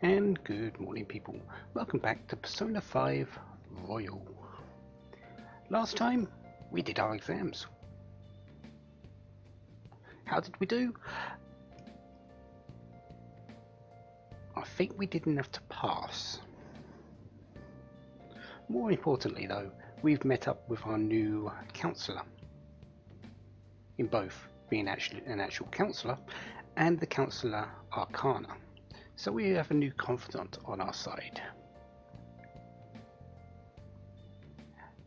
And good morning, people. Welcome back to Persona 5 Royal. Last time, we did our exams. How did we do? I think we did enough to pass. More importantly, though, we've met up with our new counsellor. In both being an actual counsellor and the counsellor Arcana. So we have a new confidant on our side.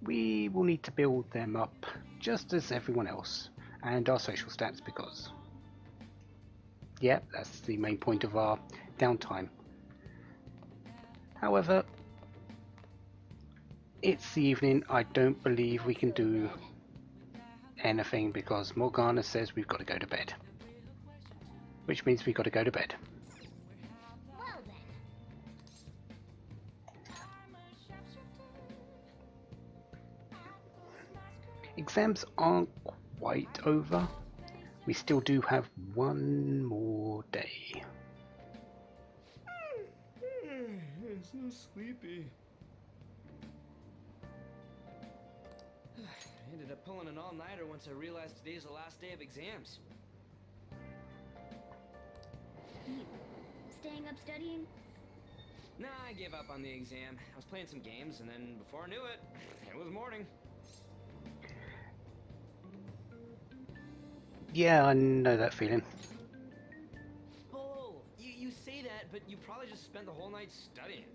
We will need to build them up just as everyone else, and our social stats because, yeah, that's the main point of our downtime. However, it's the evening. I don't believe we can do anything because Morgana says we've got to go to bed. Which means we've got to go to bed. Well then. Exams aren't quite over. We still do have one more day. I'm so sleepy. I ended up pulling an all-nighter once I realized today's the last day of exams. You staying up studying? Nah, I gave up on the exam. I was playing some games, and then before I knew it, it was morning. Yeah, I know that feeling. Bull! You say that, but you probably just spent the whole night studying.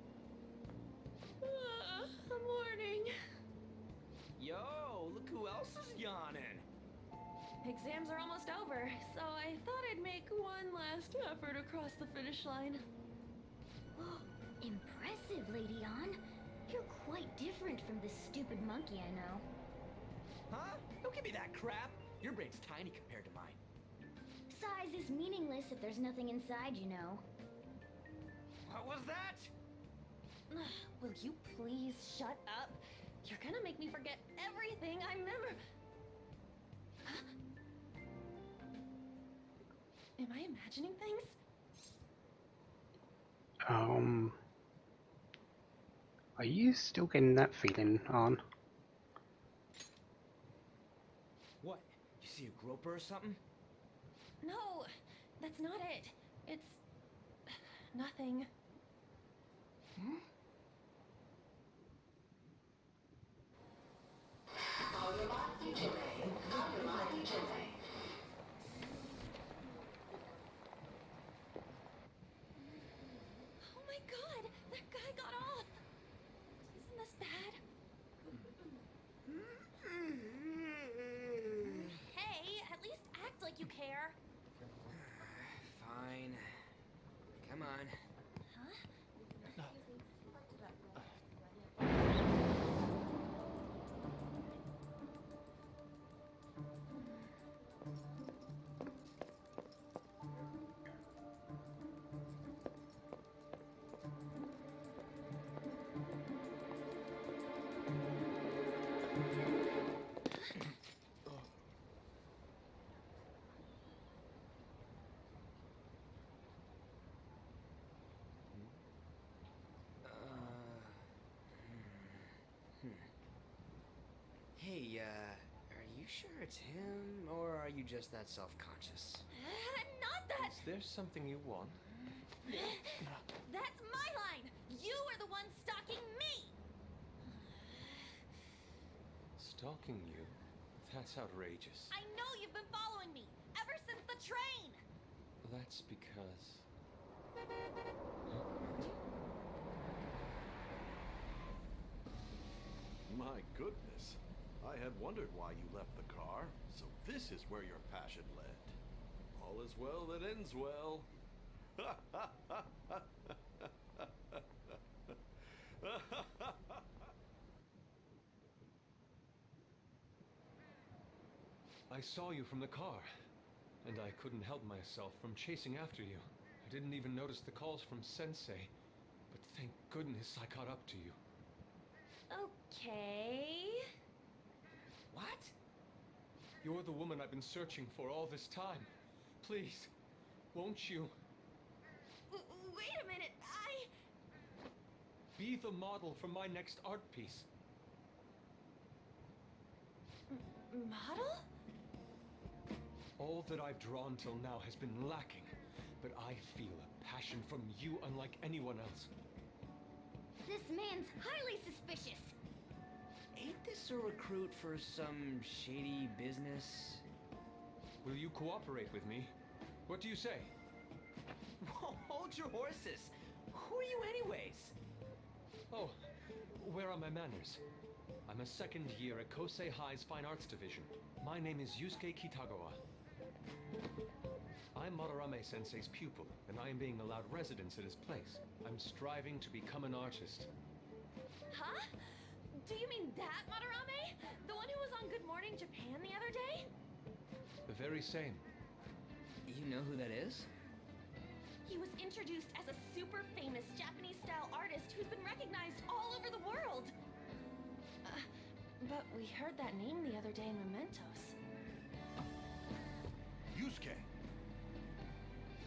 Morning. Yo, look who else is yawning. Exams are almost over, so I thought I'd make one last effort across the finish line. Impressive, Lady Ann. You're quite different from this stupid monkey I know. Huh? Don't give me that crap. Your brain's tiny compared to mine. Size is meaningless if there's nothing inside, you know. What was that? Will you please shut up? You're gonna make me forget everything I remember. Huh? Am I imagining things? Are you still getting that feeling, Arn? What? You see a groper or something? No, that's not it. It's nothing. Hmm? Oh my god, that guy got off. Isn't this bad? Hey, at least act like you care. Fine. Come on. Huh? Hey, are you sure it's him, or are you just that self-conscious? Not that! Is there something you want? That's my line! You are the one stalking me! Stalking you? That's outrageous. I know you've been following me ever since the train! That's because... My goodness. I had wondered why you left the car. So this is where your passion led. All is well that ends well. I saw you from the car, and I couldn't help myself from chasing after you. I didn't even notice the calls from Sensei, but thank goodness I caught up to you. Okay... What? You're the woman I've been searching for all this time. Please, won't you? Wait a minute, Be the model for my next art piece. Model? All that I've drawn till now has been lacking, but I feel a passion from you unlike anyone else. This man's highly suspicious. Ain't this a recruit for some shady business? Will you cooperate with me? What do you say? Whoa, hold your horses. Who are you anyways? Oh, where are my manners? I'm a second year at Kosei High's Fine Arts Division. My name is Yusuke Kitagawa. I'm Madarame-sensei's pupil, and I am being allowed residence at his place. I'm striving to become an artist. Huh? Do you mean that Madarame? The one who was on Good Morning Japan the other day? The very same. You know who that is? He was introduced as a super famous Japanese-style artist who's been recognized all over the world. But we heard that name the other day in Mementos. Yusuke!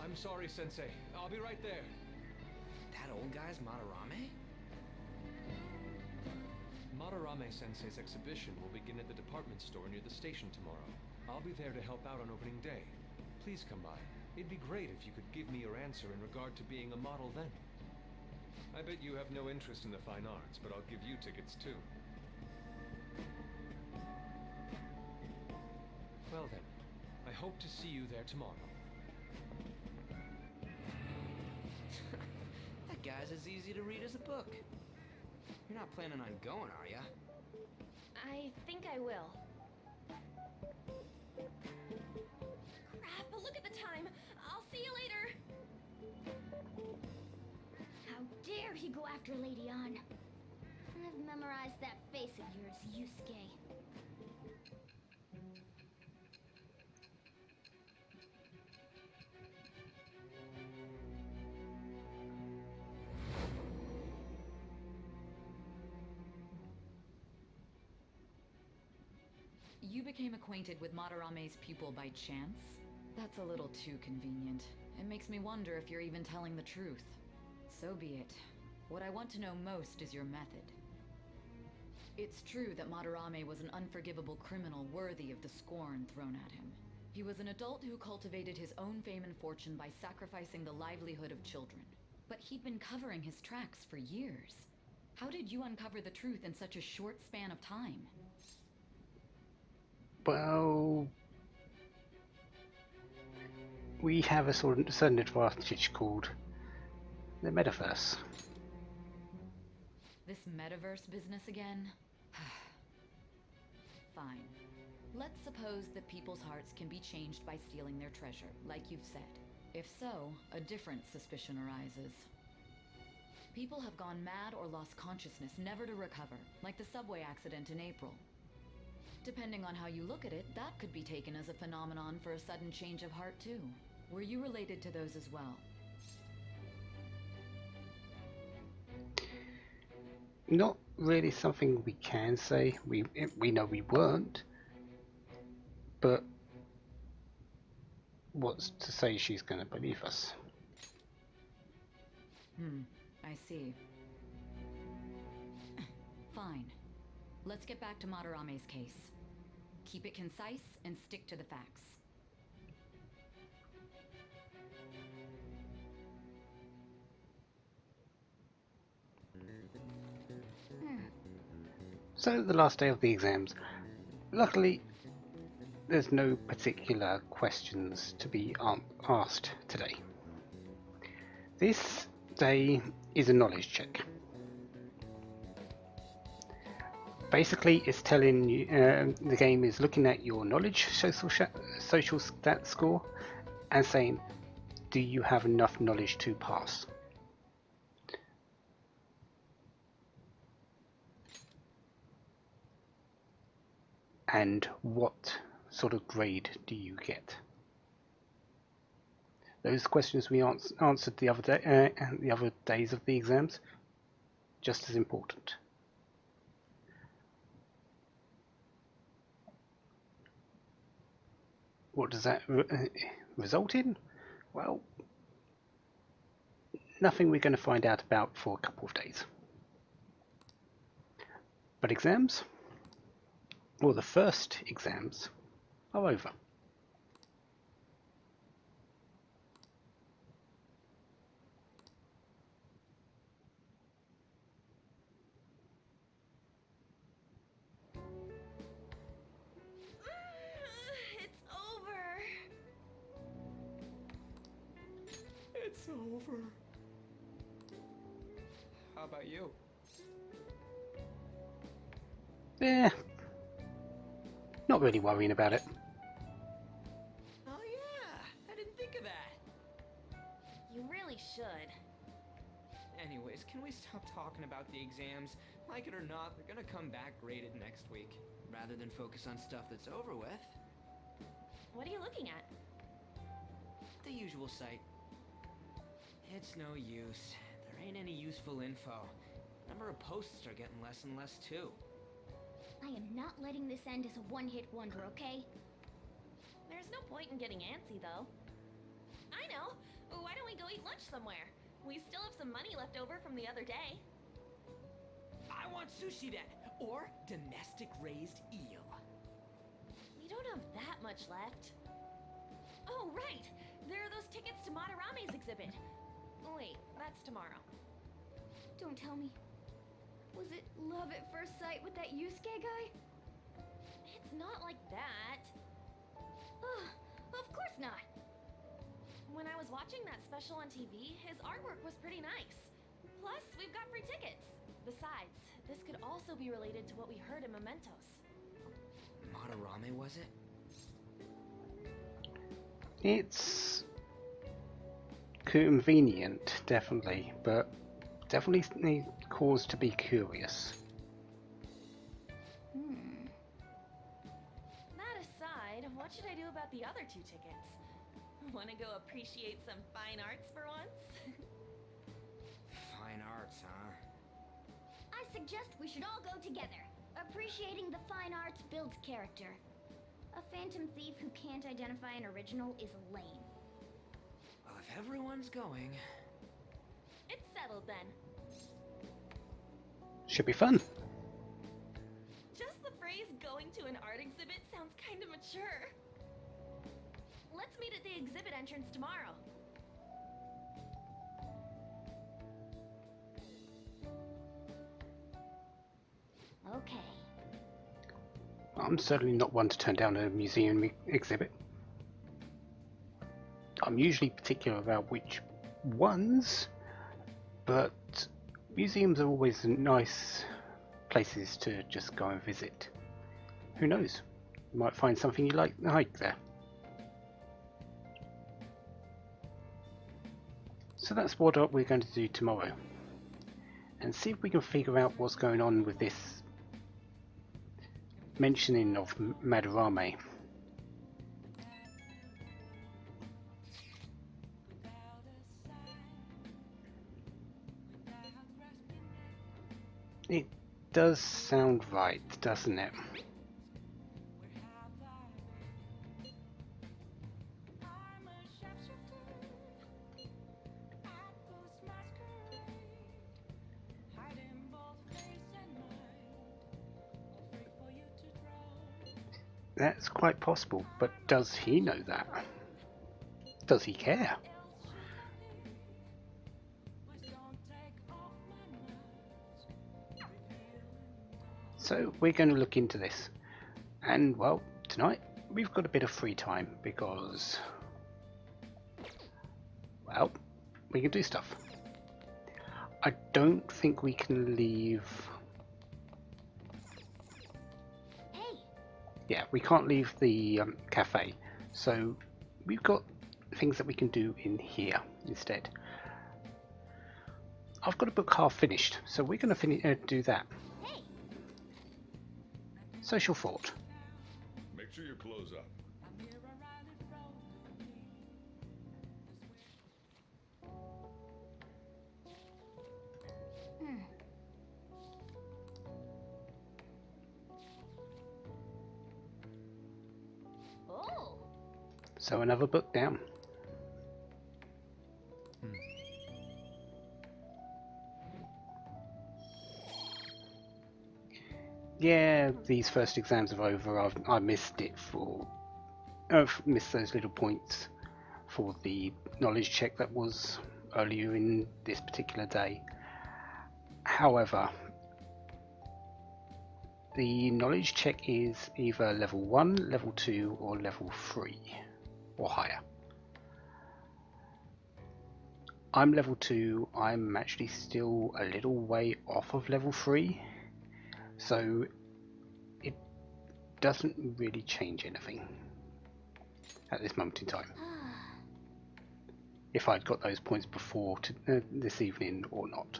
I'm sorry, Sensei. I'll be right there. That old guy's Madarame? Madarame-sensei's exhibition will begin at the department store near the station tomorrow. I'll be there to help out on opening day. Please come by. It'd be great if you could give me your answer in regard to being a model then. I bet you have no interest in the fine arts, but I'll give you tickets too. Well then, I hope to see you there tomorrow. That guy's as easy to read as a book. You're not planning on going, are ya? I think I will. Crap, but look at the time. I'll see you later. How dare he go after Lady Ann? I've memorized that face of yours, Yusuke. You became acquainted with Madarame's pupil by chance? That's a little too convenient. It makes me wonder if you're even telling the truth. So be it. What I want to know most is your method. It's true that Madarame was an unforgivable criminal worthy of the scorn thrown at him. He was an adult who cultivated his own fame and fortune by sacrificing the livelihood of children. But he'd been covering his tracks for years. How did you uncover the truth in such a short span of time? Well, we have a certain advantage called the metaverse. This metaverse business again? Fine. Let's suppose that people's hearts can be changed by stealing their treasure, like you've said. If so, a different suspicion arises. People have gone mad or lost consciousness, never to recover, like the subway accident in April. Depending on how you look at it, that could be taken as a phenomenon for a sudden change of heart too. Were you related to those as well? Not really something we can say. We know we weren't, but what's to say she's going to believe us? I see. Fine. Let's get back to Madarame's case. Keep it concise and stick to the facts. So the last day of the exams. Luckily, there's no particular questions to be asked today. This day is a knowledge check. Basically, it's telling you, the game is looking at your knowledge social stat score and saying, do you have enough knowledge to pass? And what sort of grade do you get? Those questions we answered the other day, the other days of the exams, just as important. What does that result in? Well, nothing we're going to find out about for a couple of days. But exams, well, the first exams are over. It's over. It's over. How about you? Eh, not really worrying about it. Oh yeah, I didn't think of that. You really should. Anyways, can we stop talking about the exams? Like it or not, they're gonna come back graded next week. Rather than focus on stuff that's over with. What are you looking at? The usual site. It's no use. There ain't any useful info. Number of posts are getting less and less too. I am not letting this end as a one-hit wonder, okay? There's no point in getting antsy, though. I know. Why don't we go eat lunch somewhere? We still have some money left over from the other day. I want sushi then, or domestic-raised eel. We don't have that much left. Oh, right! There are those tickets to Madarame's exhibit. Wait, that's tomorrow. Don't tell me. Was it love at first sight with that Yusuke guy? It's not like that. Of course not. When I was watching that special on TV, his artwork was pretty nice. Plus, we've got free tickets. Besides, this could also be related to what we heard in Mementos. Madarame, was it? It's convenient, definitely, but definitely cause to be curious. That aside, what should I do about the other 2 tickets? Want to go appreciate some fine arts for once? Fine arts, huh? I suggest we should all go together. Appreciating the fine arts builds character. A phantom thief who can't identify an original is lame. Well, if everyone's going... It's settled then. Should be fun. Just the phrase going to an art exhibit sounds kind of mature. Let's meet at the exhibit entrance tomorrow. Okay. I'm certainly not one to turn down a museum exhibit. I'm usually particular about which ones, but museums are always nice places to just go and visit. Who knows? You might find something you like there. So that's what we're going to do tomorrow, and see if we can figure out what's going on with this mentioning of Madarame. It does sound right, doesn't it? That's quite possible, but does he know that? Does he care? So we're going to look into this, and well, tonight we've got a bit of free time because, well, we can do stuff. I don't think we can leave. Hey, Yeah, we can't leave the cafe, so we've got things that we can do in here instead. I've got a book half finished, so we're going to do that. hey. Social thought. Make sure you close up. Oh, So another book down. Yeah, these first exams are over. I missed it for. I've missed those little points for the knowledge check that was earlier in this particular day. However, the knowledge check is either level 1, level 2, or level 3, or higher. I'm level 2, I'm actually still a little way off of level 3, so it doesn't really change anything at this moment in time. If I'd got those points before this evening or not.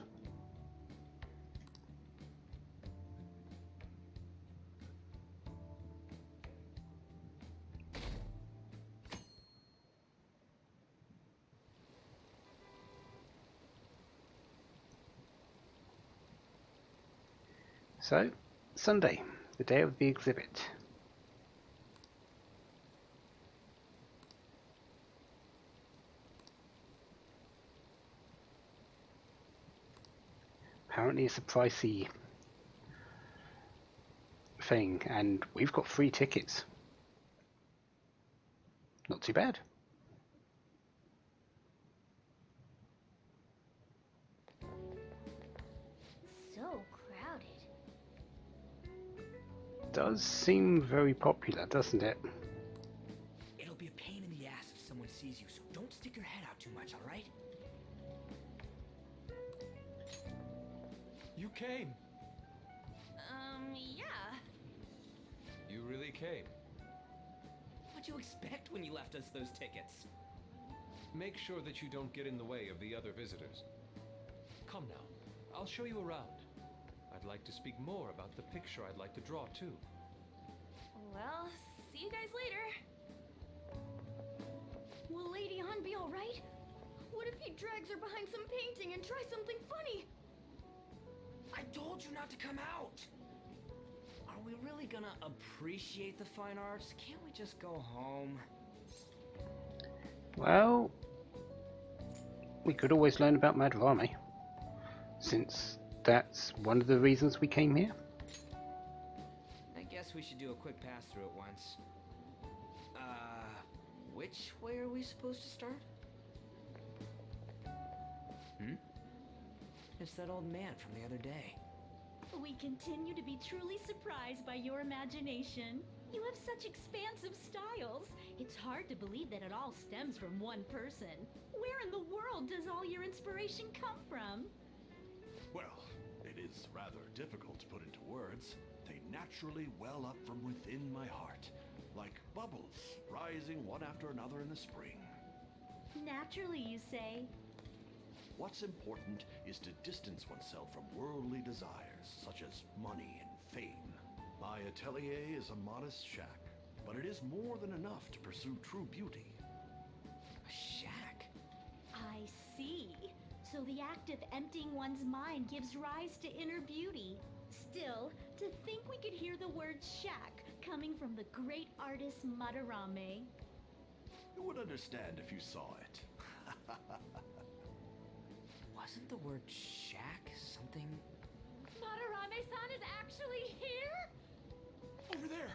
So, Sunday, the day of the exhibit. Apparently it's a pricey thing, and we've got 3 tickets. Not too bad. So crowded. Does seem very popular, doesn't it? It'll be a pain in the ass if someone sees you, so don't stick your head out too much, alright? You came. Yeah. You really came. What'd you expect when you left us those tickets? Make sure that you don't get in the way of the other visitors. Come now, I'll show you around. I'd like to speak more about the picture I'd like to draw too. Well, see you guys later. Will Lady Han be alright? What if he drags her behind some painting and tries something funny? I told you not to come out! Are we really gonna appreciate the fine arts? Can't we just go home? Well, we could always learn about Madarame, since that's one of the reasons we came here. I guess we should do a quick pass through it once. Which way are we supposed to start? It's that old man from the other day. We continue to be truly surprised by your imagination. You have such expansive styles. It's hard to believe that it all stems from one person. Where in the world does all your inspiration come from? Well, it is rather difficult to put into words. They naturally well up from within my heart, like bubbles rising one after another in the spring. Naturally, you say. What's important is to distance oneself from worldly desires, such as money and fame. My atelier is a modest shack, but it is more than enough to pursue true beauty. A shack? I see. So the act of emptying one's mind gives rise to inner beauty. Still, to think we could hear the word shack coming from the great artist Madarame. You would understand if you saw it. Wasn't the word shack something? Madarame-san is actually here? Over there!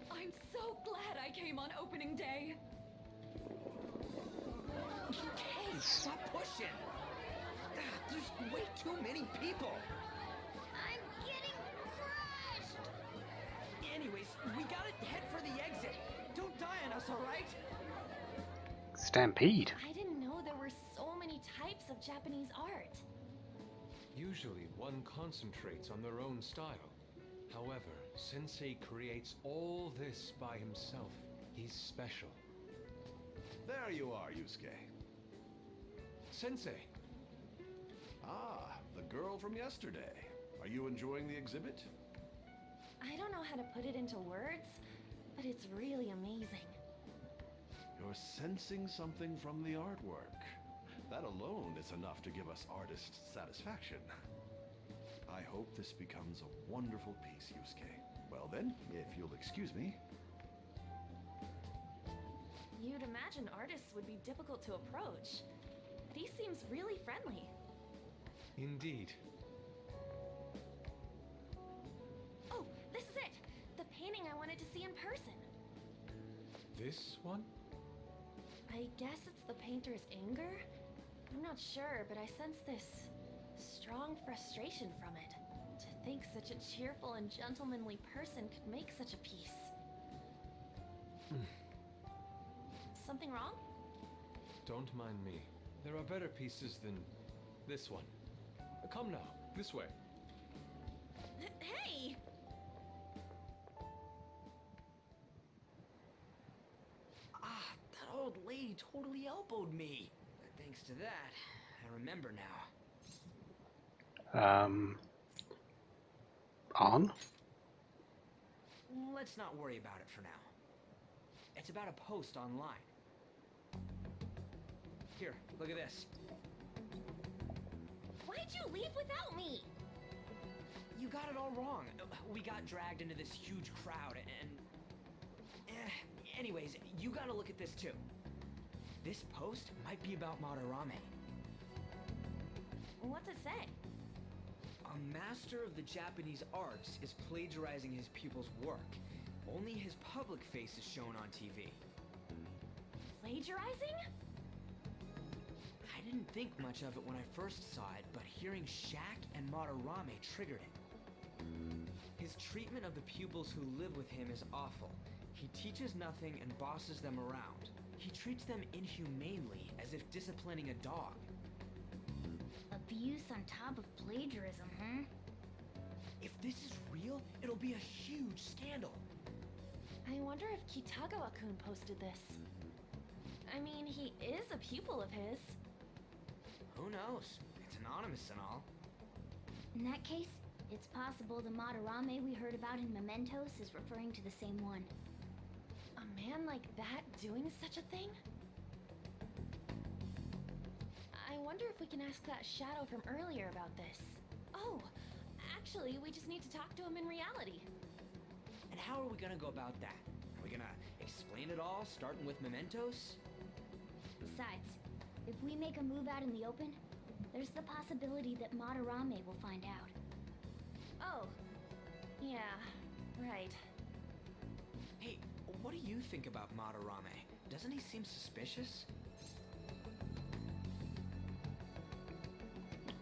I'm so glad I came on opening day. Hey, stop pushing! There's way too many people! I'm getting crushed! Anyways, we gotta head for the exit. Don't die on us, alright? Stampede. I didn't know there were so many types of Japanese art. Usually one concentrates on their own style. However, Sensei creates all this by himself. He's special. There you are, Yusuke. Sensei! Ah, the girl from yesterday. Are you enjoying the exhibit? I don't know how to put it into words, but it's really amazing. You're sensing something from the artwork. That alone is enough to give us artists satisfaction. I hope this becomes a wonderful piece, Yusuke. Well then, if you'll excuse me. You'd imagine artists would be difficult to approach, but he seems really friendly. Indeed. Oh, person. This one? I guess it's the painter's anger? I'm not sure, but I sense this strong frustration from it. To think such a cheerful and gentlemanly person could make such a piece. Something wrong? Don't mind me. There are better pieces than this one. Come now, this way. Hey! Ah, that old lady totally elbowed me. Thanks to that, I remember now. On? Let's not worry about it for now. It's about a post online. Here, look at this. Why'd you leave without me? You got it all wrong. We got dragged into this huge crowd and... Anyways, you gotta look at this too. This post might be about Madarame. What's it say? A master of the Japanese arts is plagiarizing his pupil's work. Only his public face is shown on TV. Plagiarizing? I didn't think much of it when I first saw it, but hearing Shaq and Madarame triggered it. His treatment of the pupils who live with him is awful. He teaches nothing and bosses them around. He treats them inhumanely, as if disciplining a dog. Abuse on top of plagiarism, huh? If this is real, it'll be a huge scandal. I wonder if Kitagawa-kun posted this. I mean, he is a pupil of his. Who knows? It's anonymous and all. In that case, it's possible the Madarame we heard about in Mementos is referring to the same one. A man like that doing such a thing? I wonder if we can ask that shadow from earlier about this. Oh, actually, we just need to talk to him in reality. And how are we gonna go about that? Are we gonna explain it all, starting with Mementos? Besides, if we make a move out in the open, there's the possibility that Madarame will find out. Oh, yeah, right. Hey, what do you think about Madarame? Doesn't he seem suspicious?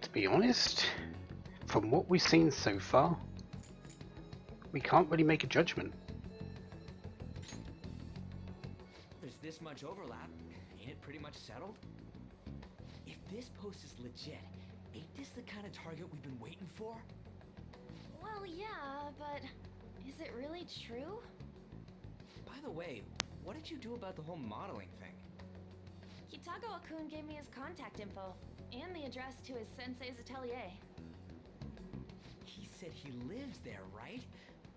To be honest, from what we've seen so far, we can't really make a judgment. There's this much overlap. Ain't it pretty much settled? If this post is legit, ain't this the kind of target we've been waiting for? Well, yeah, but is it really true? By the way, what did you do about the whole modeling thing? Kitagawa-kun gave me his contact info, and the address to his sensei's atelier. He said he lives there, right?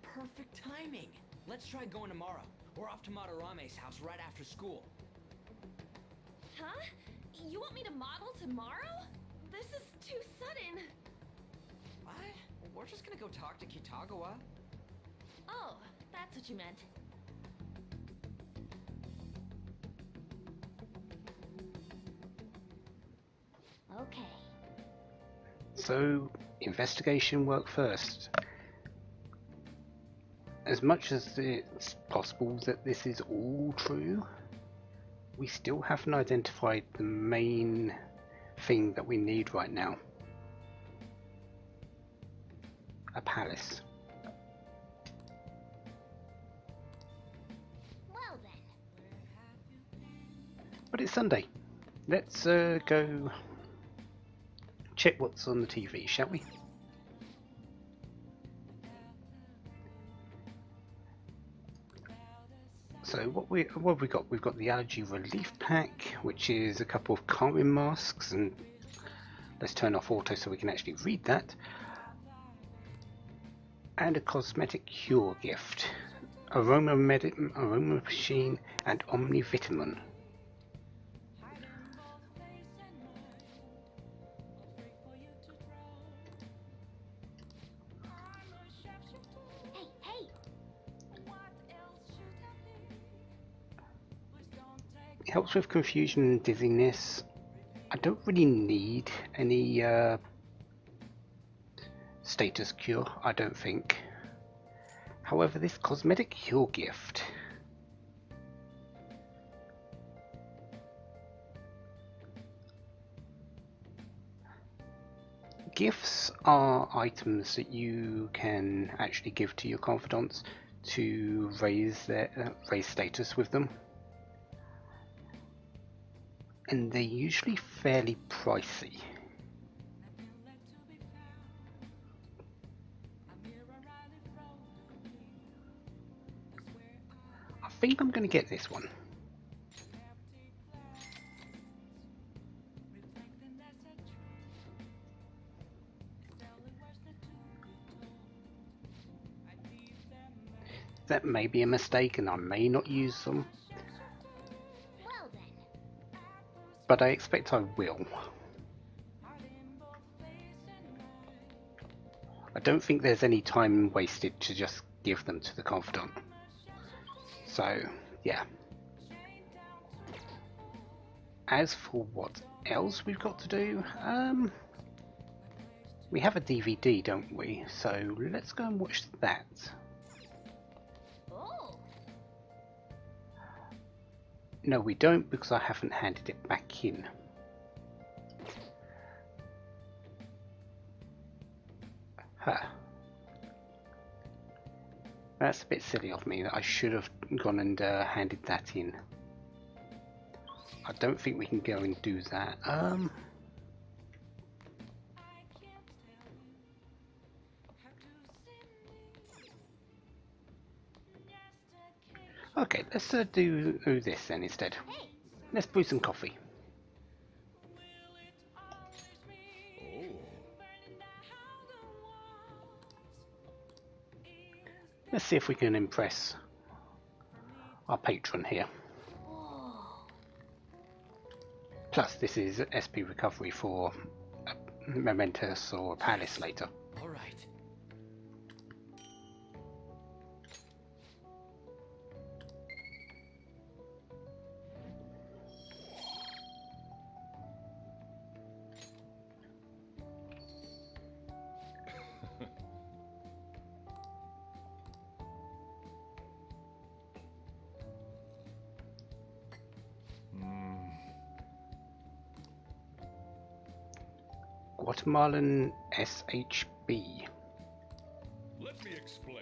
Perfect timing. Let's try going tomorrow. We're off to Madarame's house right after school. Huh? You want me to model tomorrow? This is too sudden. What? We're just gonna go talk to Kitagawa. Oh, that's what you meant. Okay. So, investigation work first. As much as it's possible that this is all true, we still haven't identified the main thing that we need right now. A palace. Well then. But it's Sunday. Let's go check what's on the TV, shall we? So what have we got? We've got the allergy relief pack, which is a couple of calming masks, and let's turn off auto so we can actually read that. And a cosmetic cure gift, aroma machine, and omnivitamin. Hey! It helps with confusion and dizziness. I don't really need any status cure, I don't think. However, this cosmetic cure gift. Gifts are items that you can actually give to your confidants to raise status with them, and they're usually fairly pricey. I think I'm going to get this one. That may be a mistake and I may not use them, Well then. but I expect I will. I don't think there's any time wasted to just give them to the confidant. So, yeah. As for what else we've got to do, we have a DVD, don't we? So let's go and watch that. Oh. No, we don't, because I haven't handed it back in. Huh. That's a bit silly of me. I should have gone and handed that in. I don't think we can go and do that. Okay, let's do this then instead. Hey. Let's brew some coffee. Let's see if we can impress our patron here. Whoa. Plus, this is SP recovery for a Momentous or a Palace later. All right. Guatemalan SHB. Let me explain.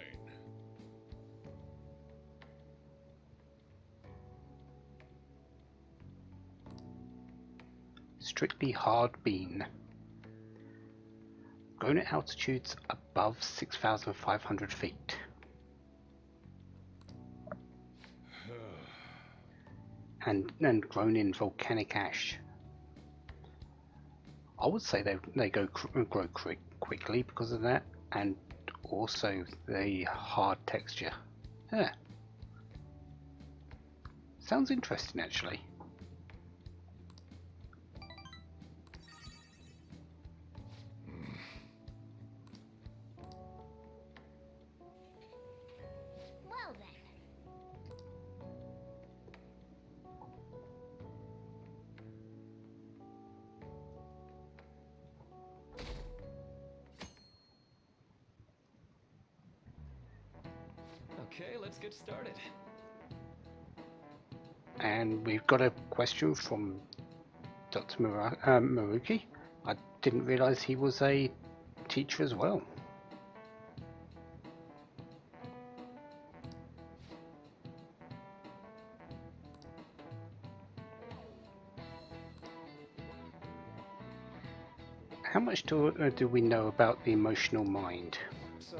Strictly hard bean. Grown at altitudes above 6,500 feet. and grown in volcanic ash. I would say they grow quickly because of that, and also the hard texture. Yeah. Sounds interesting, actually. Well then. Okay, let's get started. And we've got a question from Dr. Maruki. I didn't realize he was a teacher as well. How much do we know about the emotional mind? So,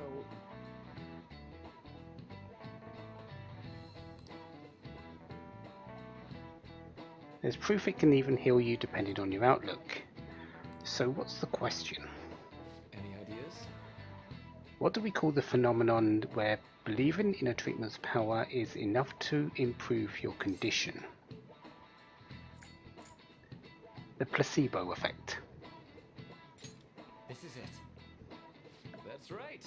There's proof it can even heal you depending on your outlook. So what's the question? any ideas? What do we call the phenomenon where believing in a treatment's power is enough to improve your condition? The placebo effect. This is it. That's right.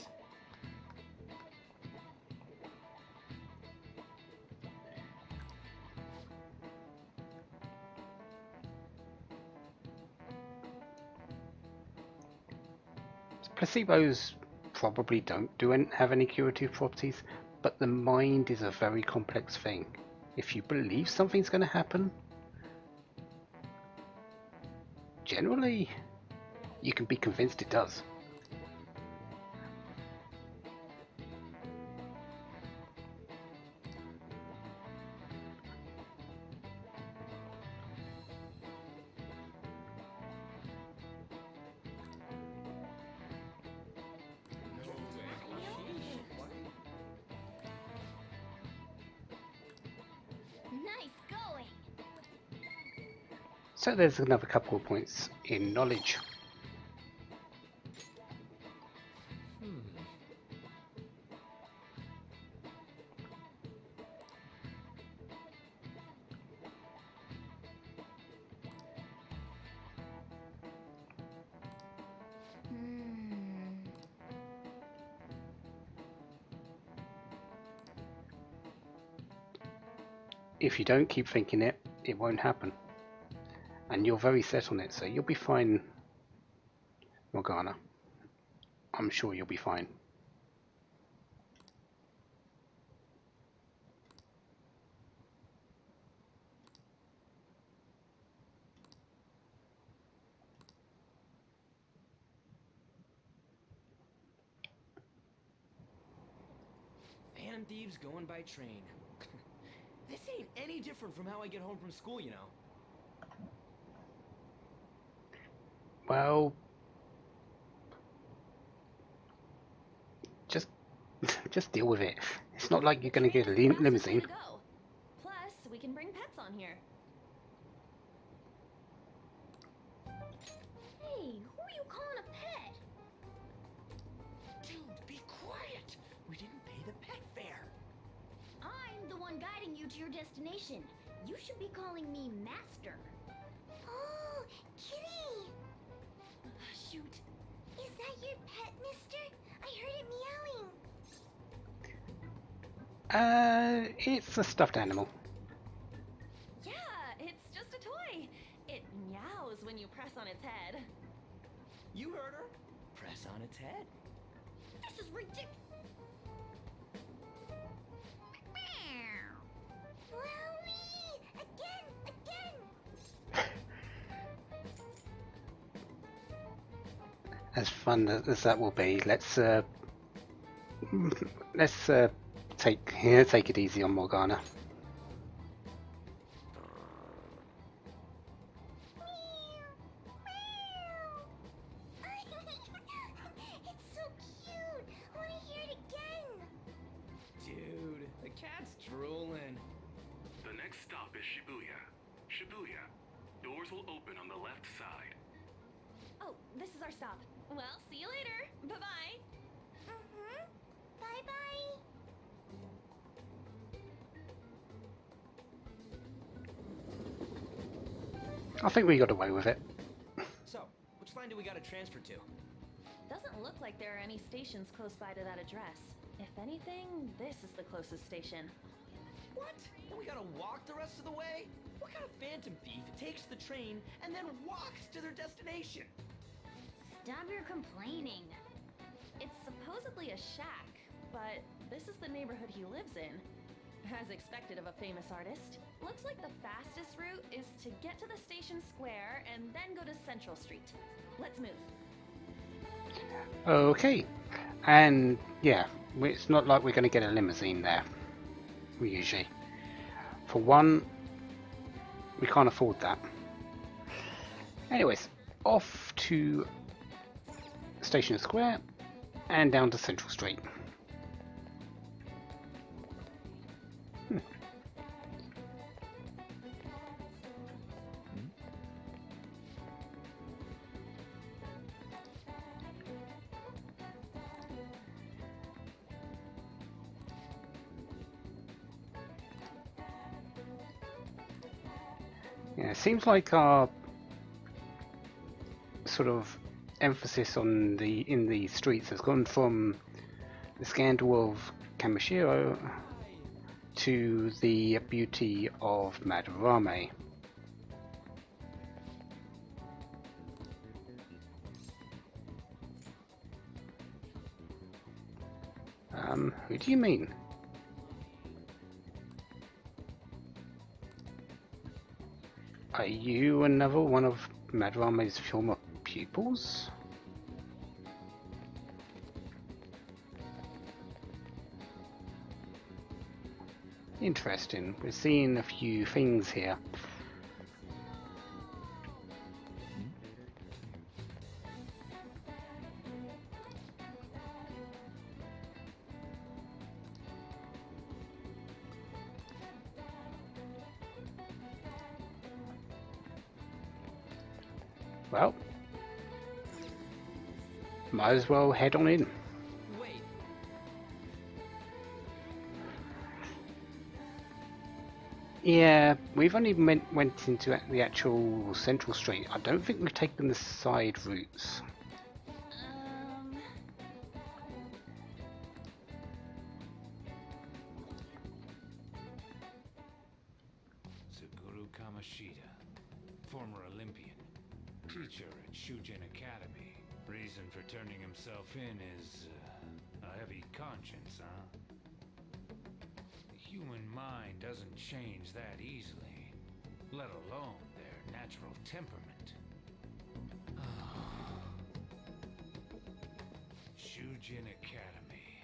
Placebo's probably don't have any curative properties, but the mind is a very complex thing. If you believe something's going to happen, generally you can be convinced it does. Nice going. So there's another couple of points in knowledge. If you don't keep thinking it, it won't happen. And you're very set on it, so you'll be fine, Morgana. I'm sure you'll be fine. Phantom thieves going by train. This ain't any different from how I get home from school, you know. Well, just deal with it. It's not like you're going to get a limousine. Plus, we can bring pets on here. Hey, who are you calling a pet? Dude, be quiet. We didn't pay the pet fare. I'm the one guiding you to your destination. You should be calling me Master. Oh, Kitty! Shoot. Is that your pet, mister? I heard it meowing. It's a stuffed animal. Yeah, it's just a toy. It meows when you press on its head. You heard her. Press on its head. This is ridiculous. Wowie! Again! As fun as that will be, let's take it easy on Morgana. It's so cute. I want to hear it again. Dude, the cat's drooling. The next stop is Shibuya. Shibuya. Doors will open on the left side. Oh, this is our stop. Well, see you later. Bye-bye. Bye-bye. I think we got away with it. So, which line do we gotta transfer to? Doesn't look like there are any stations close by to that address. If anything, this is the closest station. What? And we gotta walk the rest of the way? What kind of phantom thief takes the train and then walks to their destination? Stop your complaining. It's supposedly a shack, but this is the neighborhood he lives in. As expected of a famous artist, looks like the fastest route is to get to the station square and then go to Central Street. Let's move. Okay, and yeah, it's not like we're going to get a limousine there. We usually, for one, we can't afford that. Anyways, off to Station Square and down to Central Street. Yeah, it seems like our sort of emphasis on in the streets has gone from the scandal of Kamishiro to the beauty of Madarame. Who do you mean? Are you another one of Madarame's former pupils? Interesting. We're seeing a few things here. Well, might as well head on in. Wait, Yeah, we've only went into the actual central street. I don't think we've taken the side routes. Suguru Kamashita, former Olympian, teacher at Shujin Academy. Reason for turning himself in is a heavy conscience, huh? The human mind doesn't change that easily, let alone their natural temperament. Shujin Academy.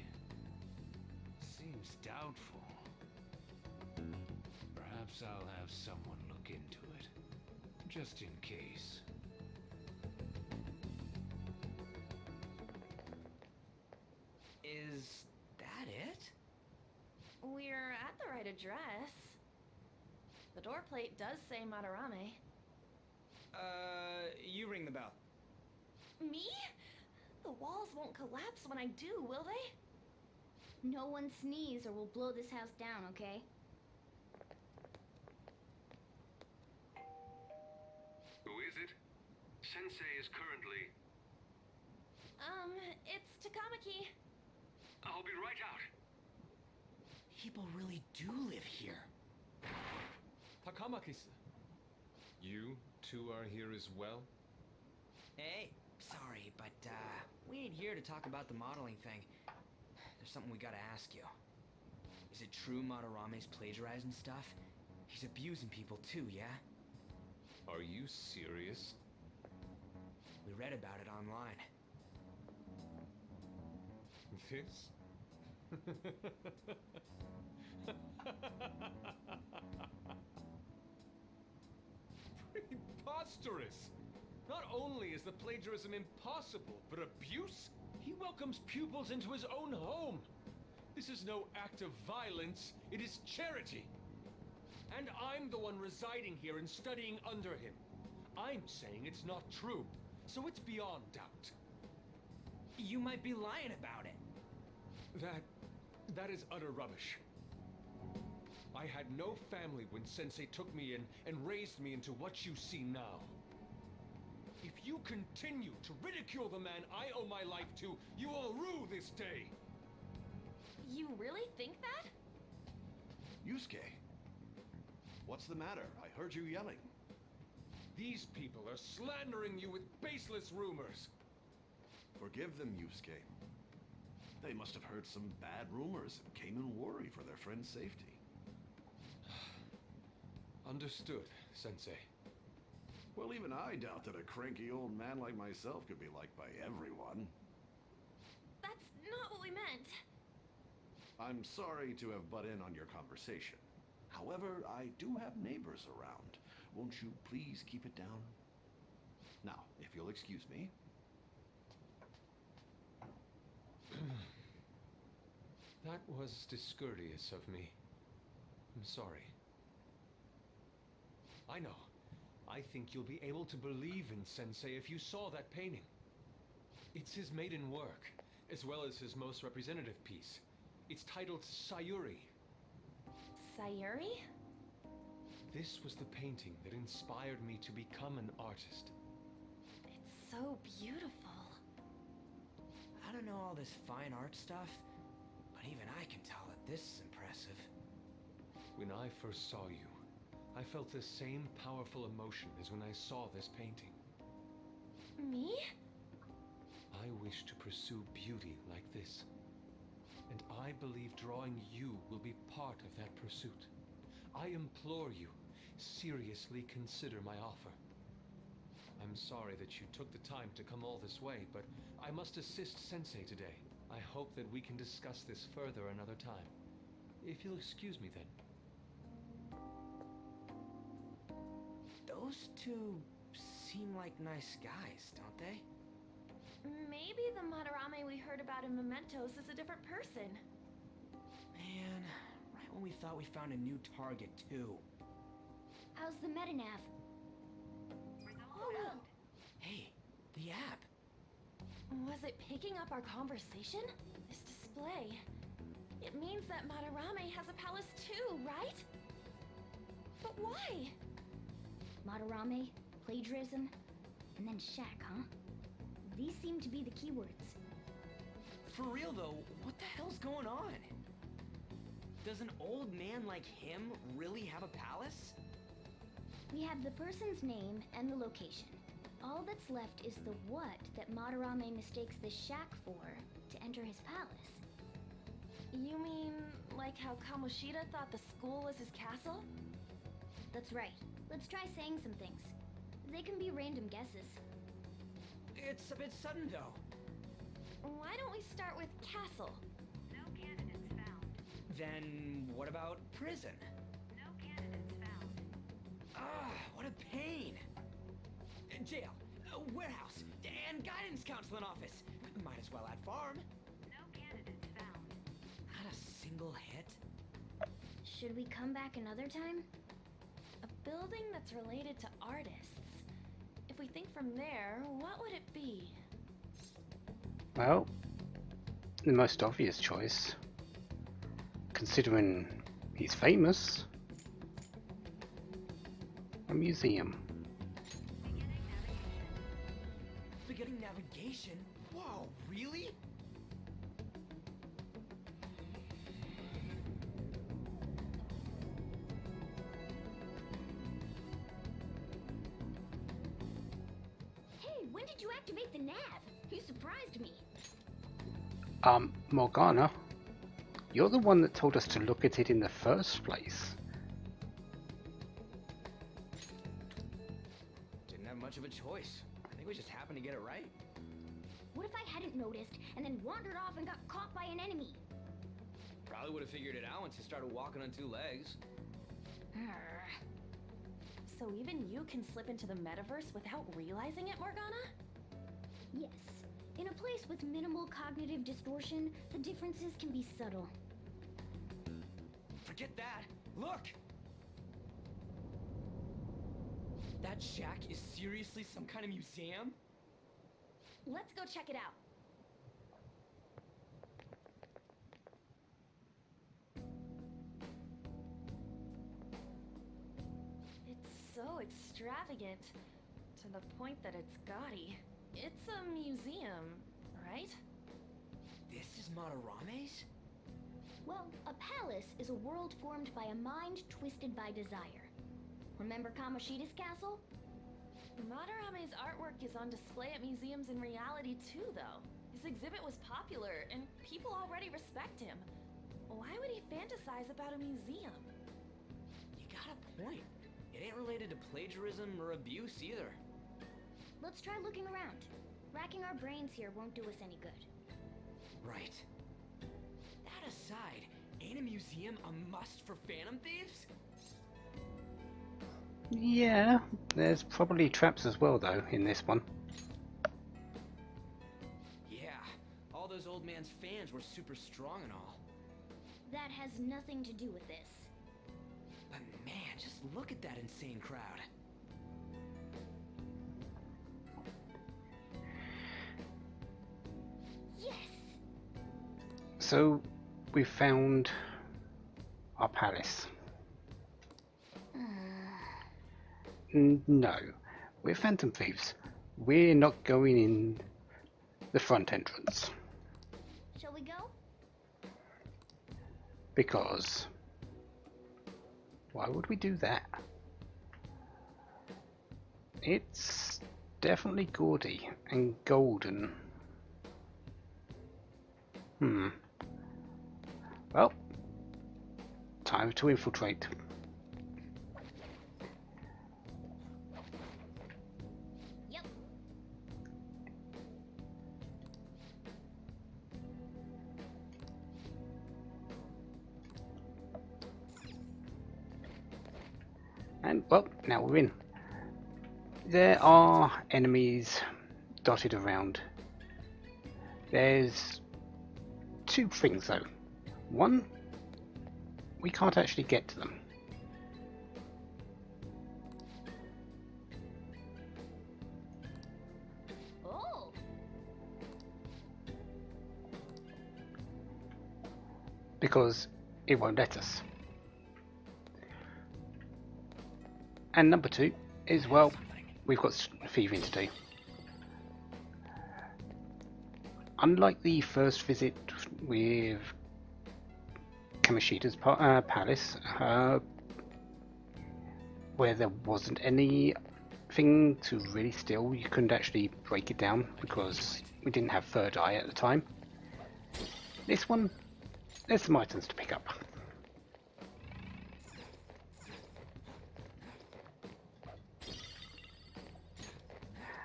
Seems doubtful. Perhaps I'll have someone look into it, just in case. is that it? We're at the right address. The door plate does say Madarame. You ring the bell. Me? The walls won't collapse when I do, will they? No one sneeze or we'll blow this house down, okay? Who is it? Sensei is currently... It's Takamaki. I'll be right out. People really do live here. Takamaki-san. You two are here as well? Hey, sorry, but we ain't here to talk about the modeling thing. There's something we gotta ask you. Is it true Madarame's plagiarizing stuff? He's abusing people too, yeah? Are you serious? We read about it online. This? Preposterous! Not only is the plagiarism impossible, but abuse? He welcomes pupils into his own home. This is no act of violence, it is charity. And I'm the one residing here and studying under him. I'm saying it's not true, so it's beyond doubt. You might be lying about it. That is utter rubbish. I had no family when Sensei took me in and raised me into what you see now. If you continue to ridicule the man I owe my life to, you will rue this day. You really think that? Yusuke, what's the matter? I heard you yelling. These people are slandering you with baseless rumors. Forgive them, Yusuke. They must have heard some bad rumors and came in worry for their friend's safety. Understood, Sensei. Well, even I doubt that a cranky old man like myself could be liked by everyone. That's not what we meant. I'm sorry to have butt in on your conversation. However, I do have neighbors around. Won't you please keep it down? Now, if you'll excuse me. That was discourteous of me. I'm sorry. I know. I think you'll be able to believe in Sensei if you saw that painting. It's his maiden work, as well as his most representative piece. It's titled Sayuri. Sayuri? This was the painting that inspired me to become an artist. It's so beautiful. I don't know all this fine art stuff, but even I can tell that this is impressive. When I first saw you, I felt the same powerful emotion as when I saw this painting. Me? I wish to pursue beauty like this. and I believe drawing you will be part of that pursuit. I implore you, seriously consider my offer. I'm sorry that you took the time to come all this way, but I must assist Sensei today. I hope that we can discuss this further another time. If you'll excuse me then. Those two seem like nice guys, don't they? Maybe the Madarame we heard about in Mementos is a different person. Man, right when we thought we found a new target, too. How's the metanav? Oh, Hey, the app. was it picking up our conversation? This display. It means that Madarame has a palace too, right? But why? Madarame, plagiarism, and then shack, huh? These seem to be the keywords. For real though, what the hell's going on? Does an old man like him really have a palace? We have the person's name and the location. All that's left is the what that Madarame mistakes the shack for to enter his palace. You mean like how Kamoshida thought the school was his castle? That's right. Let's try saying some things. They can be random guesses. It's a bit sudden though. Why don't we start with castle? No candidates found. Then what about prison? No candidates found. Ah, what a pain. Jail, warehouse, and guidance counseling office. Might as well add farm. No candidates found. Not a single hit. Should we come back another time? A building that's related to artists. If we think from there, what would it be? Well, the most obvious choice, considering he's famous, a museum. Beginning navigation? Whoa, really? Hey, when did you activate the nav? You surprised me. Morgana, you're the one that told us to look at it in the first place. Didn't have much of a choice. I think we just happened to get it right. What if I hadn't noticed and then wandered off and got caught by an enemy? Probably would have figured it out once you started walking on two legs. So even you can slip into the metaverse without realizing it, Morgana? Yes. In a place with minimal cognitive distortion, the differences can be subtle. Forget that. Look! That shack is seriously some kind of museum? Let's go check it out. It's so extravagant, to the point that it's gaudy. It's a museum, right? This is Madarame's? Well, a palace is a world formed by a mind twisted by desire. Remember Kamoshida's castle? Madarame's artwork is on display at museums in reality too, though. His exhibit was popular, and people already respect him. Why would he fantasize about a museum? You got a point. It ain't related to plagiarism or abuse either. Let's try looking around. Racking our brains here won't do us any good. Right. That aside, ain't a museum a must for Phantom Thieves? Yeah, there's probably traps as well though in this one. Yeah, all those old man's fans were super strong and all. That has nothing to do with this. But man, just look at that insane crowd. Yes! So, we found our palace. No, we're Phantom Thieves. We're not going in the front entrance. Shall we go? Because why would we do that? It's definitely gaudy and golden. Well, time to infiltrate. Yep. And, well, now we're in. There are enemies dotted around. There's two things though. One, we can't actually get to them. Oh. Because it won't let us. And number two is, well, we've got thieving to do. Unlike the first visit with Kamoshida's palace, where there wasn't anything to really steal, you couldn't actually break it down because we didn't have third eye at the time. This one, there's some items to pick up.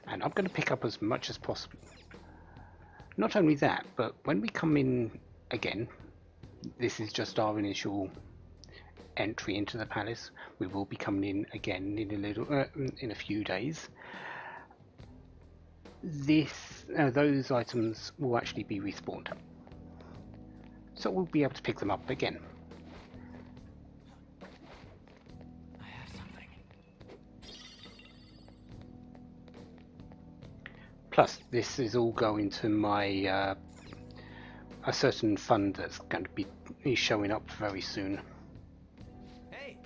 And I'm going to pick up as much as possible. Not only that, but when we come in again, this is just our initial entry into the palace. We will be coming in again in a few days. Those items will actually be respawned, so we'll be able to pick them up again. I have something. Plus, this is all going to my a certain fund that's going to be showing up very soon. Hey!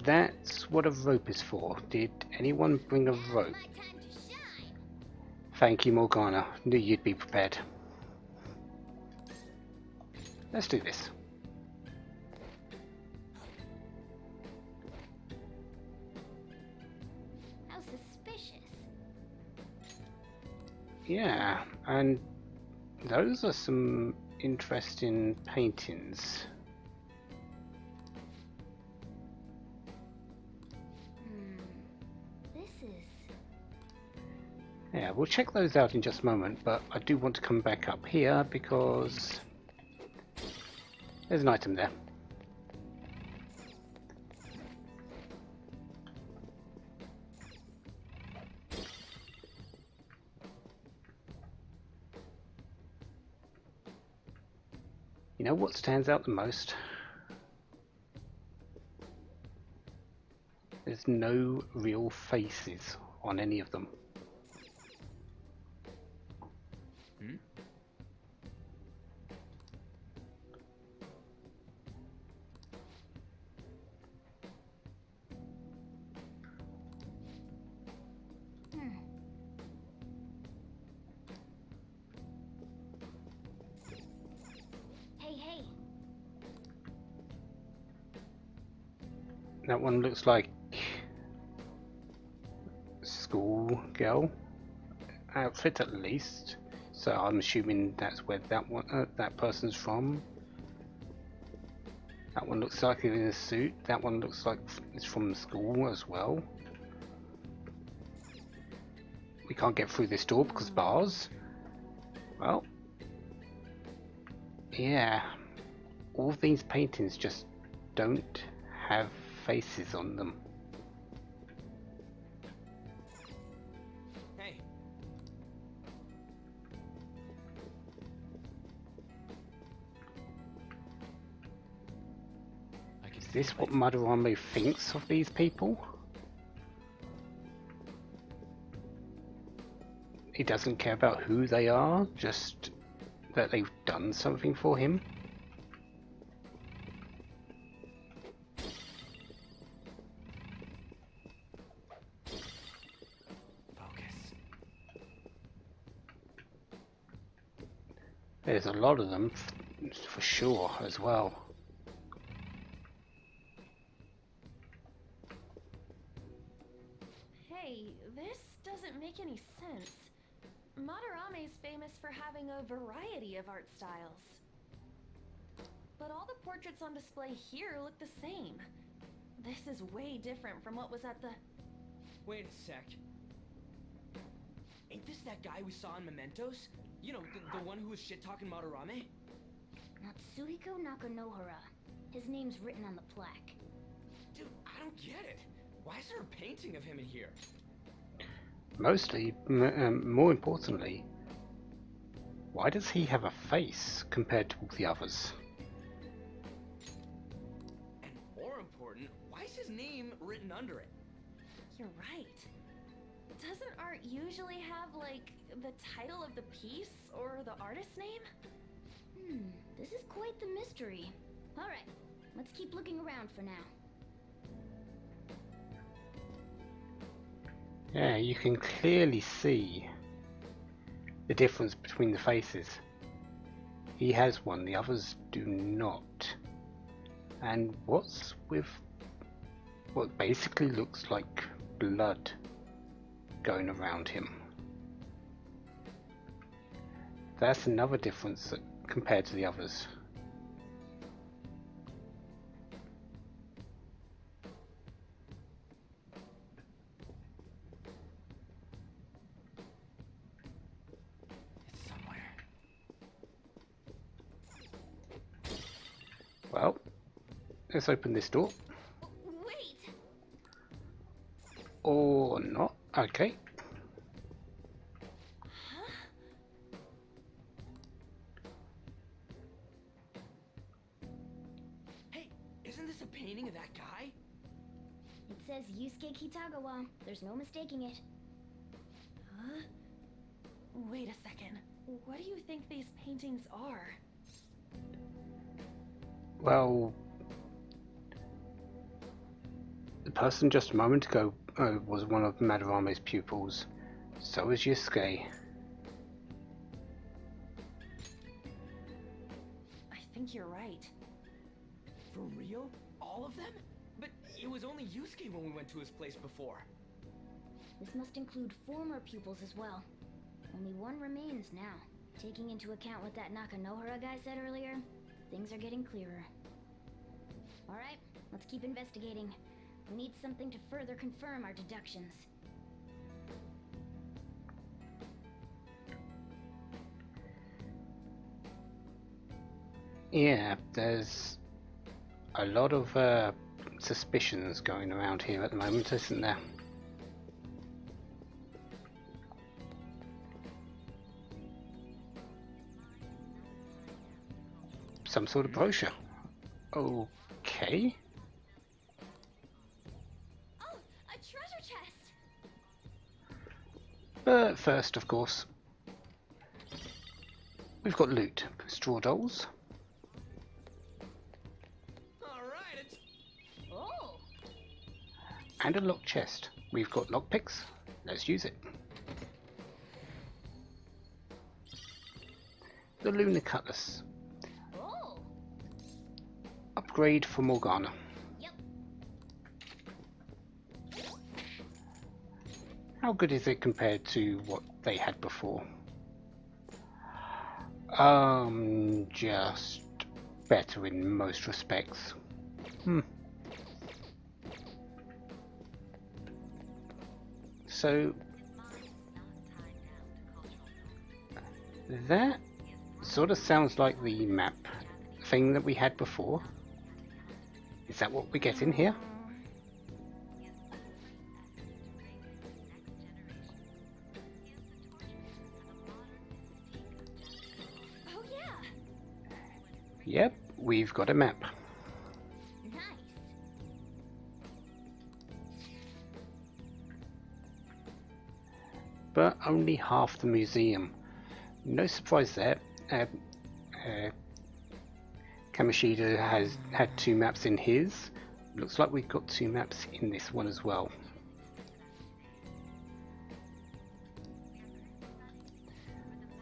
That's what a rope is for. Did anyone bring a rope? My time to shine. Thank you, Morgana. Knew you'd be prepared. Let's do this. How suspicious. Yeah, and those are some interesting paintings. This is... Yeah, we'll check those out in just a moment, but I do want to come back up here because there's an item there. You know what stands out the most? There's no real faces on any of them. Hey. That one looks like schoolgirl outfit at least, so I'm assuming that's where that person's from. That one looks like he's in a suit. That one looks like it's from school as well. We can't get through this door because bars. Well, yeah, all these paintings just don't have faces on them. Hey! Is this what Madarame thinks of these people? He doesn't care about who they are, just that they've done something for him. Focus. There's a lot of them, for sure, as well. Hey, this doesn't make any sense. Madarame is famous for having a variety of art styles. But all the portraits on display here look the same. This is way different from what was at the... Wait a sec. Ain't this that guy we saw in Mementos? You know, the one who was shit-talking Madarame? Natsuhiko Nakanohara. His name's written on the plaque. Dude, I don't get it. Why is there a painting of him in here? Mostly, more importantly, why does he have a face compared to all the others? And more important, why is his name written under it? You're right. Doesn't art usually have, like, the title of the piece or the artist's name? This is quite the mystery. Alright, let's keep looking around for now. Yeah, you can clearly see the difference between the faces. He has one, the others do not. And what's with what basically looks like blood going around him? That's another difference compared to the others. It's somewhere. Well, let's open this door. Wait! Or not. Okay. Hey, isn't this a painting of that guy? It says Yusuke Kitagawa. There's no mistaking it. Huh? Wait a second. What do you think these paintings are? Well, the person just a moment ago was one of Madarame's pupils. So is Yusuke. I think you're right. For real? All of them? But it was only Yusuke when we went to his place before. This must include former pupils as well. Only one remains now. Taking into account what that Nakanohara guy said earlier, things are getting clearer. Alright, let's keep investigating. We need something to further confirm our deductions. Yeah, there's a lot of suspicions going around here at the moment, isn't there? Some sort of brochure. Okay. Oh, a treasure chest! But first, of course, we've got loot. Straw dolls. Alright, it's... Oh! And a locked chest. We've got lockpicks. Let's use it. The Lunar Cutlass. Oh! Upgrade for Morgana. Yep. How good is it compared to what they had before? Just better in most respects. So that sort of sounds like the map thing that we had before. Is that what we get in here? Oh yeah! Yep, we've got a map. Nice. But only half the museum. No surprise there. Kamoshida has had 2 maps in his. Looks like we've got 2 maps in this one as well.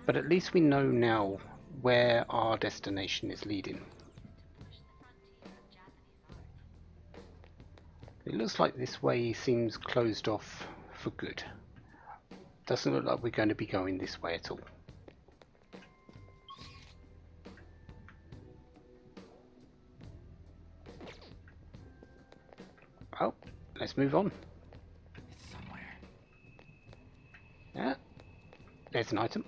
But at least we know now where our destination is leading. It looks like this way seems closed off for good. Doesn't look like we're going to be going this way at all. Oh, let's move on. It's somewhere. Yeah, there's an item.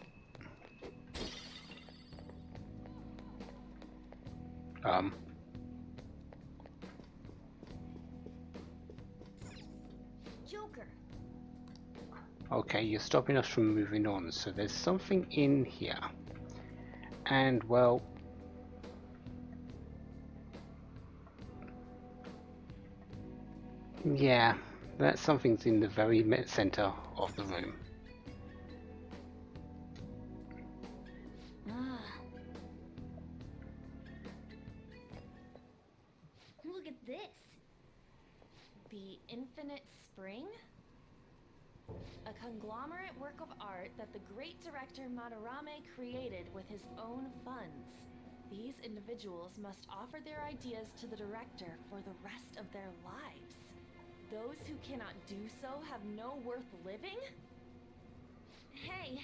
Joker. Okay, you're stopping us from moving on, so there's something in here. And, well... yeah, that something's in the very center of the room. Ah. Look at this. The Infinite Spring? A conglomerate work of art that the great director Madarame created with his own funds. These individuals must offer their ideas to the director for the rest of their lives. Those who cannot do so have no worth living? Hey,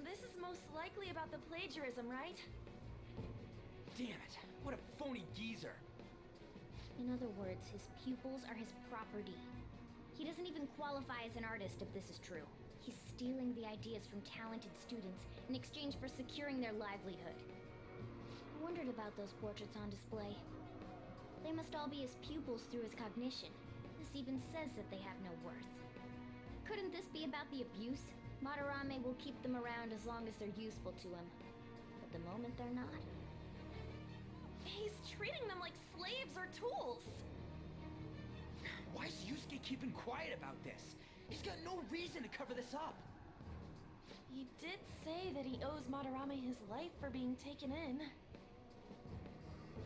this is most likely about the plagiarism, right? Damn it! What a phony geezer! In other words, his pupils are his property. He doesn't even qualify as an artist if this is true. He's stealing the ideas from talented students in exchange for securing their livelihood. I wondered about those portraits on display. They must all be his pupils through his cognition. This even says that they have no worth. Couldn't this be about the abuse? Madarame will keep them around as long as they're useful to him. But the moment they're not... He's treating them like slaves or tools! Why is Yusuke keeping quiet about this? He's got no reason to cover this up. He did say that he owes Madarame his life for being taken in.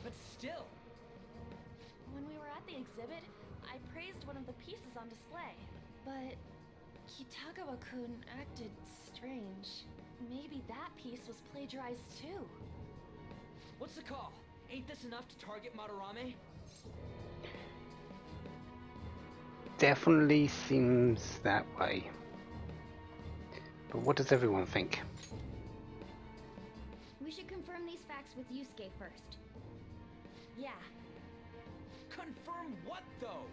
But still. When we were at the exhibit, I praised one of the pieces on display. But Kitagawa-kun acted strange. Maybe that piece was plagiarized too. What's the call? Ain't this enough to target Madarame? Definitely seems that way. But what does everyone think? We should confirm these facts with Yusuke first. Yeah. Confirm what, though?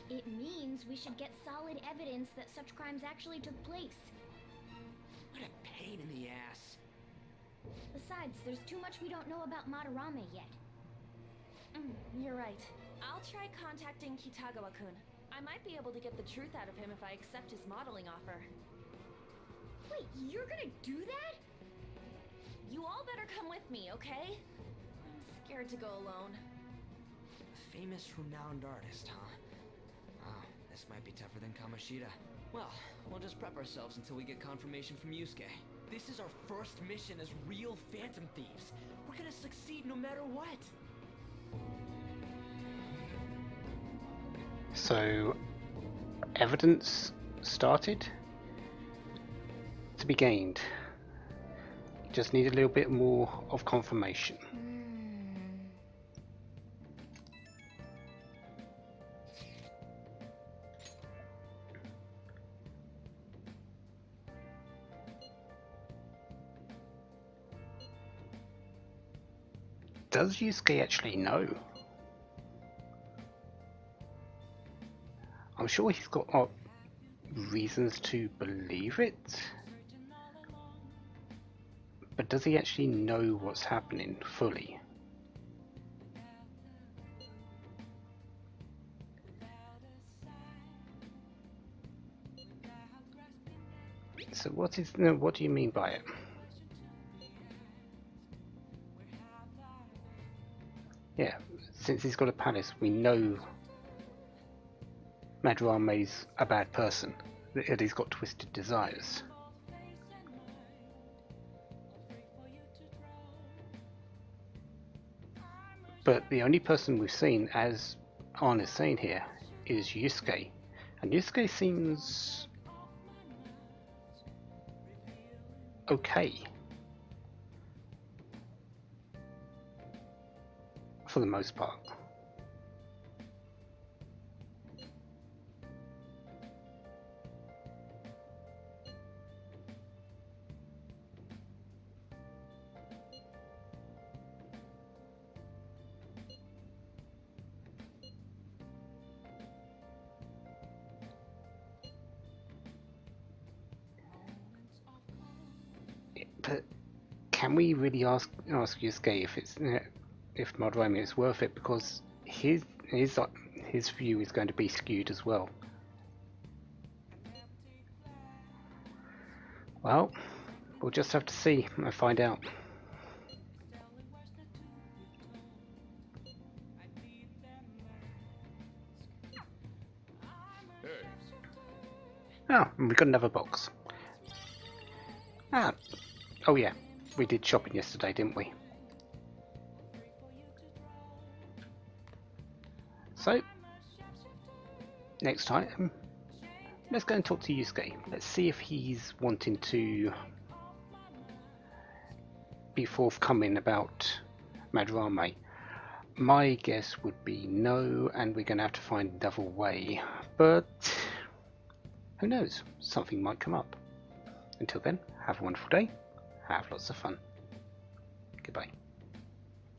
It means we should get solid evidence that such crimes actually took place. What a pain in the ass. Besides, there's too much we don't know about Madarame yet. You're right. I'll try contacting Kitagawa-kun. I might be able to get the truth out of him if I accept his modeling offer. Wait, you're gonna do that? You all better come with me, okay? I'm scared to go alone. Famous, renowned artist, huh? Oh, this might be tougher than Kamoshida. Well, we'll just prep ourselves until we get confirmation from Yusuke. This is our first mission as real Phantom Thieves. We're gonna succeed no matter what. So, evidence started to be gained. Just need a little bit more of confirmation. Does Yusuke actually know? I'm sure he's got reasons to believe it, but does he actually know what's happening fully? So what do you mean by it? Yeah, since he's got a palace, we know Madarame's a bad person, that he's got twisted desires. But the only person we've seen, as Arn is saying here, is Yusuke. And Yusuke seems okay. For the most part. But can we really ask Yusuke if it's if Madarame is worth it? Because his view is going to be skewed as well. Well, we'll just have to see and find out. Hey, Oh, and we got another box. Ah, oh yeah, we did shopping yesterday, didn't we? So, next time, let's go and talk to Yusuke. Let's see if he's wanting to be forthcoming about Madarame. My guess would be no, and we're going to have to find another way. But who knows? Something might come up. Until then, have a wonderful day. Have lots of fun. Goodbye.